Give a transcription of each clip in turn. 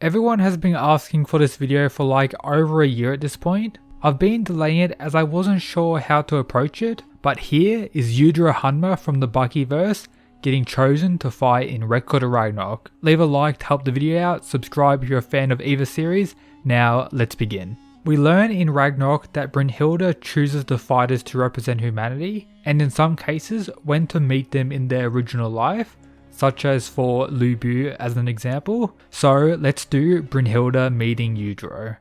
Everyone has been asking for this video for like over a year at this point. I've been delaying it as I wasn't sure how to approach it, but here is Yujiro Hanma from the Baki verse getting chosen to fight in Ragnarok. Leave a like to help the video out, subscribe if you're a fan of either series. Now let's begin. We learn in Ragnarok that Brynhilde chooses the fighters to represent humanity, and in some cases when to meet them in their original life, such as for Lubu as an example. So let's do Brynhilde meeting Yujiro.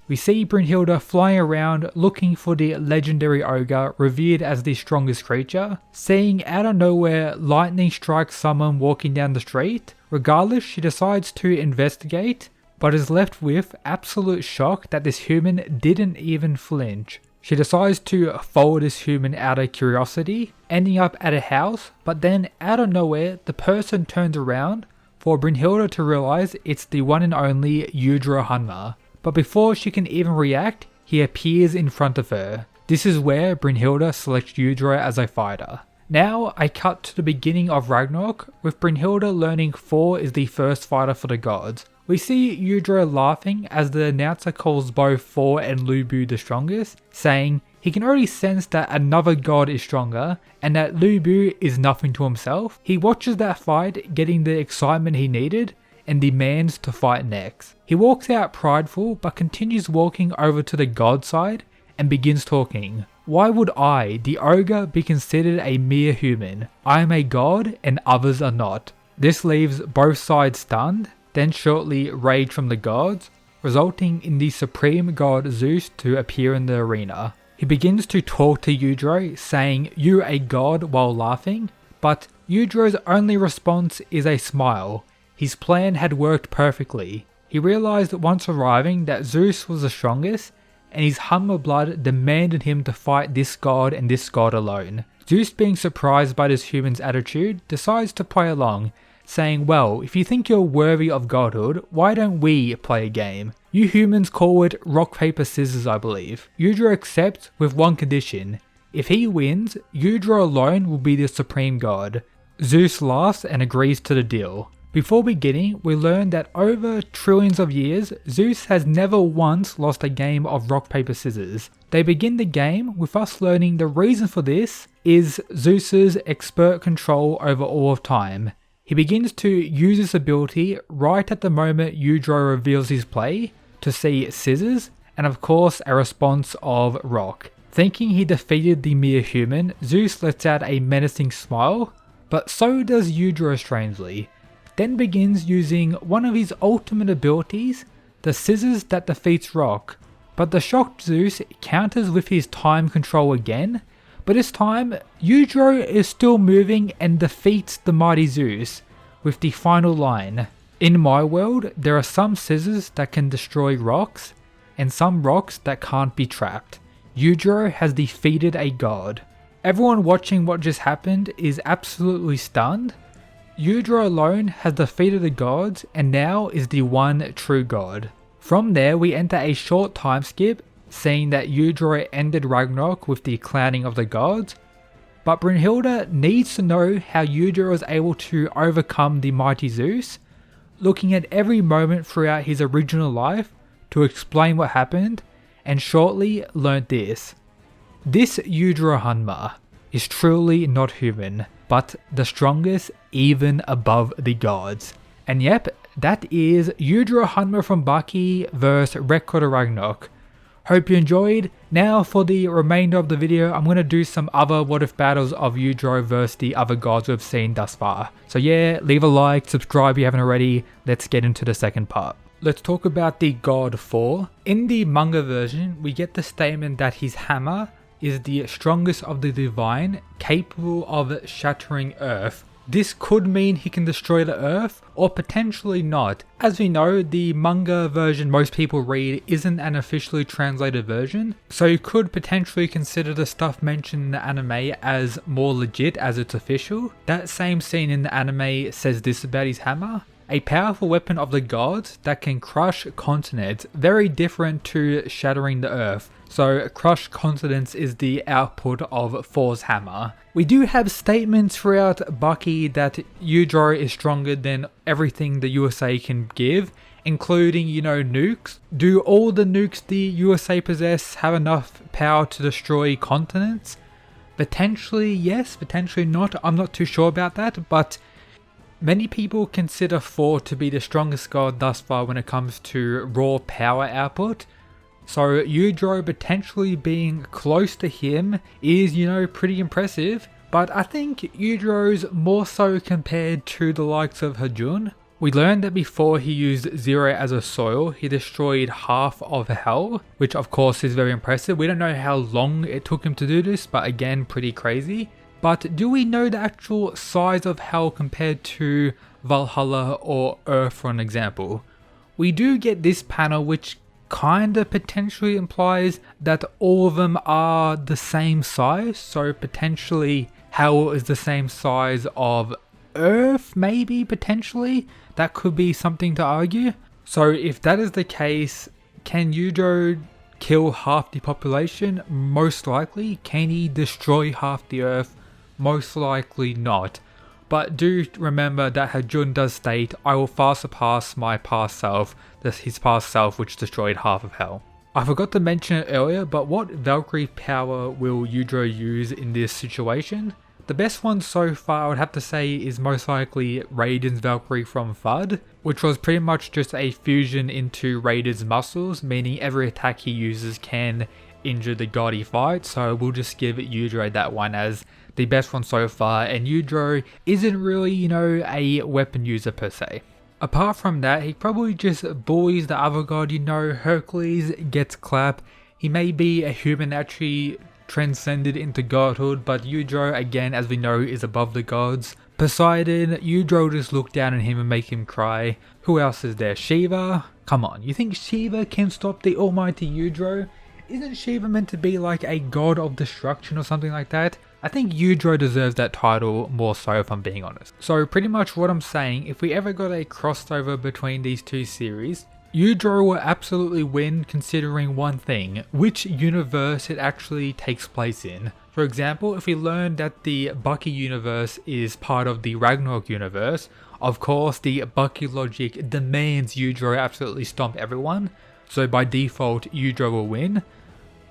We see Brynhilde flying around looking for the legendary ogre revered as the strongest creature. Seeing out of nowhere lightning strikes someone walking down the street. Regardless, she decides to investigate, but is left with absolute shock that this human didn't even flinch. She decides to follow this human out of curiosity, ending up at a house, but then out of nowhere the person turns around for Brynhilde to realize it's the one and only Yujiro Hanma. But before she can even react, he appears in front of her. This is where Brynhilde selects Yujiro as a fighter. Now I cut to the beginning of Ragnarok, with Brynhilde learning Thor is the first fighter for the gods. We see Yujiro laughing as the announcer calls both Thor and Lubu the strongest, saying he can already sense that another god is stronger and that Lubu is nothing to himself. He watches that fight, getting the excitement he needed, and demands to fight next. He walks out prideful but continues walking over to the god side and begins talking. Why would I, the ogre, be considered a mere human? I am a god and others are not. This leaves both sides stunned, then shortly rage from the gods, resulting in the supreme god Zeus to appear in the arena. He begins to talk to Yujiro, saying "You a god" while laughing, but Yujiro's only response is a smile. His plan had worked perfectly. He realized once arriving that Zeus was the strongest, and his Hanma blood demanded him to fight this god and this god alone. Zeus, being surprised by this human's attitude, decides to play along, saying, well, if you think you're worthy of godhood, why don't we play a game? You humans call it rock paper scissors, I believe. Yujiro accepts with one condition. If he wins, Yujiro alone will be the supreme god. Zeus laughs and agrees to the deal. Before beginning, we learn that over trillions of years, Zeus has never once lost a game of rock paper scissors. They begin the game with us learning the reason for this is Zeus's expert control over all of time. He begins to use this ability right at the moment Yujiro reveals his play to see scissors and of course a response of rock. Thinking he defeated the mere human, Zeus lets out a menacing smile, but so does Yujiro strangely. Then begins using one of his ultimate abilities, the scissors that defeats rock. But the shocked Zeus counters with his time control again, but this time Yujiro is still moving and defeats the mighty Zeus with the final line. In my world, there are some scissors that can destroy rocks and some rocks that can't be trapped. Yujiro has defeated a god. Everyone watching what just happened is absolutely stunned. Yujiro alone has defeated the gods and now is the one true god. From there we enter a short time skip, seeing that Yujiro ended Ragnarok with the clowning of the gods, but Brynhilde needs to know how Yujiro was able to overcome the mighty Zeus, looking at every moment throughout his original life to explain what happened, and shortly learnt this. This Yujiro Hanma is truly not human, but the strongest even above the gods. And yep, that is Yujiro Hanma from Baki vs Ragnarok. Hope you enjoyed. Now for the remainder of the video, I'm going to do some other what if battles of Yujiro versus the other gods we've seen thus far. So yeah, leave a like, subscribe if you haven't already. Let's get into the second part. Let's talk about the god Thor. In the manga version, we get the statement that his hammer is the strongest of the divine, capable of shattering earth. This could mean he can destroy the earth, or potentially not. As we know, the manga version most people read isn't an officially translated version, so you could potentially consider the stuff mentioned in the anime as more legit as it's official. That same scene in the anime says this about his hammer. A powerful weapon of the gods that can crush continents, very different to shattering the earth. So crush continents is the output of Thor's hammer. We do have statements throughout Baki that Yujiro is stronger than everything the USA can give, including, nukes. Do all the nukes the USA possess have enough power to destroy continents? Potentially yes, potentially not. I'm not too sure about that, but many people consider Thor to be the strongest god thus far when it comes to raw power output. So Yujiro potentially being close to him is, pretty impressive. But I think Yujiro's more so compared to the likes of Hajun. We learned that before he used Zero as a soil, he destroyed half of Hell, which of course is very impressive. We don't know how long it took him to do this, but again, pretty crazy. But do we know the actual size of Hell compared to Valhalla or Earth, for an example? We do get this panel which kinda potentially implies that all of them are the same size, so potentially Hell is the same size of Earth, maybe, potentially? That could be something to argue. So if that is the case, can Yujiro kill half the population? Most likely. Can he destroy half the Earth? Most likely not. But do remember that Hajun does state, I will far surpass my past self, his past self which destroyed half of Hell. I forgot to mention it earlier, but what Valkyrie power will Yujiro use in this situation? The best one so far I would have to say is most likely Raiden's Valkyrie from FUD, which was pretty much just a fusion into Raiden's muscles, meaning every attack he uses can injure the god he fights, so we'll just give Yujiro that one as the best one so far, and Yujiro isn't really, a weapon user per se. Apart from that, he probably just bullies the other god, Hercules gets clap. He may be a human actually transcended into godhood, but Yujiro, again, as we know, is above the gods. Poseidon, Yujiro just look down on him and make him cry. Who else is there? Shiva? Come on, you think Shiva can stop the almighty Yujiro? Isn't Shiva meant to be like a god of destruction or something like that? I think Yujiro deserves that title more so, if I'm being honest. So pretty much what I'm saying, if we ever got a crossover between these two series, Yujiro will absolutely win, considering one thing: which universe it actually takes place in. For example, if we learn that the Baki universe is part of the Ragnarok universe, of course the Baki logic demands Yujiro absolutely stomp everyone, so by default Yujiro will win.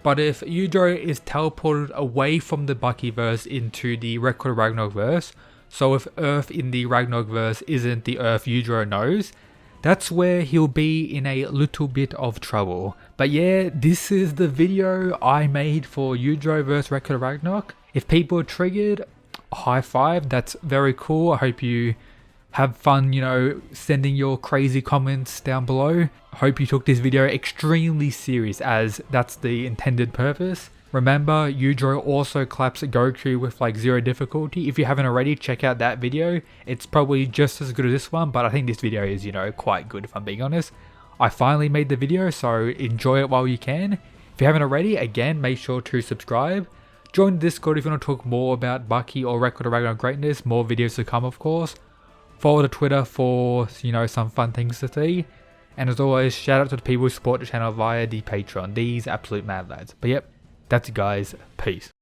But if Yujiro is teleported away from the Bakiverse into the Record Ragnarok verse, so if Earth in the Ragnarok verse isn't the Earth Yujiro knows, that's where he'll be in a little bit of trouble. But yeah, this is the video I made for Yujiro vs Record Ragnarok. If people are triggered, high five, that's very cool. I hope you have fun, sending your crazy comments down below. I hope you took this video extremely serious, as that's the intended purpose. Remember, Yujiro also claps Goku with like 0 difficulty. If you haven't already, check out that video. It's probably just as good as this one, but I think this video is, quite good if I'm being honest. I finally made the video, so enjoy it while you can. If you haven't already, again, make sure to subscribe. Join the Discord if you want to talk more about Baki or Record of Ragnarok greatness. More videos to come, of course. Follow the Twitter for, some fun things to see. And as always, shout out to the people who support the channel via the Patreon. These absolute mad lads. But yep, that's it guys. Peace.